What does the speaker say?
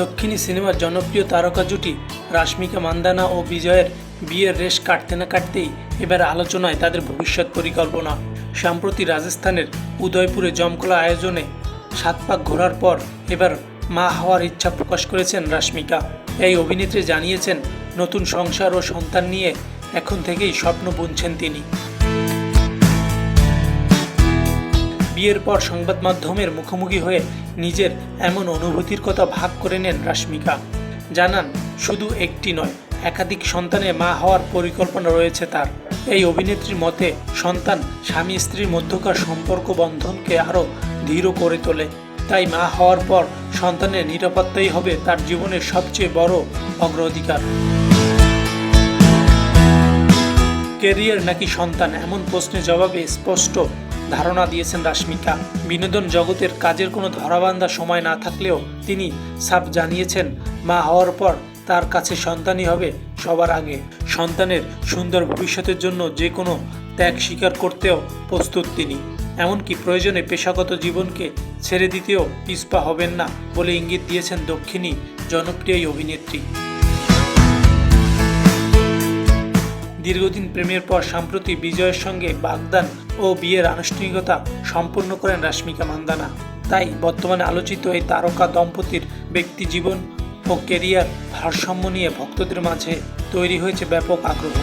দক্ষিণী সিনেমার জনপ্রিয় তারকা জুটি রাশমিকা মান্দানা ও বিজয়ের বিয়ের রেশ কাটতে না কাটতেই এবার আলোচনায় তাদের ভবিষ্যৎ পরিকল্পনা। সম্প্রতি রাজস্থানের উদয়পুরে জমকলা আয়োজনে 7 পাক ঘোরার পর এবার মা হওয়ার ইচ্ছা প্রকাশ করেছেন রাশমিকা। এই অভিনেত্রী জানিয়েছেন, নতুন সংসার ও সন্তান নিয়ে এখন থেকেই স্বপ্ন বুনছেন তিনি। বিয়ের পর সংবাদ মাধ্যমের মুখোমুখি হয়ে নিজের এমন অনুভূতির কথা ভাগ করে নেন রাশমিকা। জানান, শুধু একটি নয়, একাধিক সন্তানের মা হওয়ার পরিকল্পনা রয়েছে তার। এই অভিনেত্রীর মতে, সন্তান স্বামী স্ত্রীর মধ্যকার সম্পর্ক বন্ধনকে আরও দৃঢ় করে তোলে। তাই মা হওয়ার পর সন্তানের নিরাপত্তাই হবে তার জীবনের সবচেয়ে বড় অগ্রাধিকার। ক্যারিয়ার নাকি সন্তান, এমন প্রশ্নের জবাবে স্পষ্ট ধারণা দিয়েছেন রাশমিকা। বিনোদন জগতের কাজের কোনো ধরাবান্ধা সময় না থাকলেও তিনি সাফ জানিয়েছেন, মা হওয়ার পর তার কাছে সন্তানই হবে সবার আগে। সন্তানের সুন্দর ভবিষ্যতের জন্য যে কোনো ত্যাগ স্বীকার করতেও প্রস্তুত তিনি। এমনকি প্রয়োজনে পেশাগত জীবনকে ছেড়ে দিতেও পিছপা হবেন না বলে ইঙ্গিত দিয়েছেন দক্ষিণী জনপ্রিয় এই অভিনেত্রী। দীর্ঘদিন প্রেমের পর সম্প্রতি বিজয়ের সঙ্গে বাগদান ও বিয়ের আনুষ্ঠানিকতা সম্পন্ন করেন রাশমিকা মান্দানা। তাই বর্তমানে আলোচিত এই তারকা দম্পতির ব্যক্তি জীবন ও ক্যারিয়ার ভারসাম্য নিয়ে ভক্তদের মাঝে তৈরি হয়েছে ব্যাপক আগ্রহ।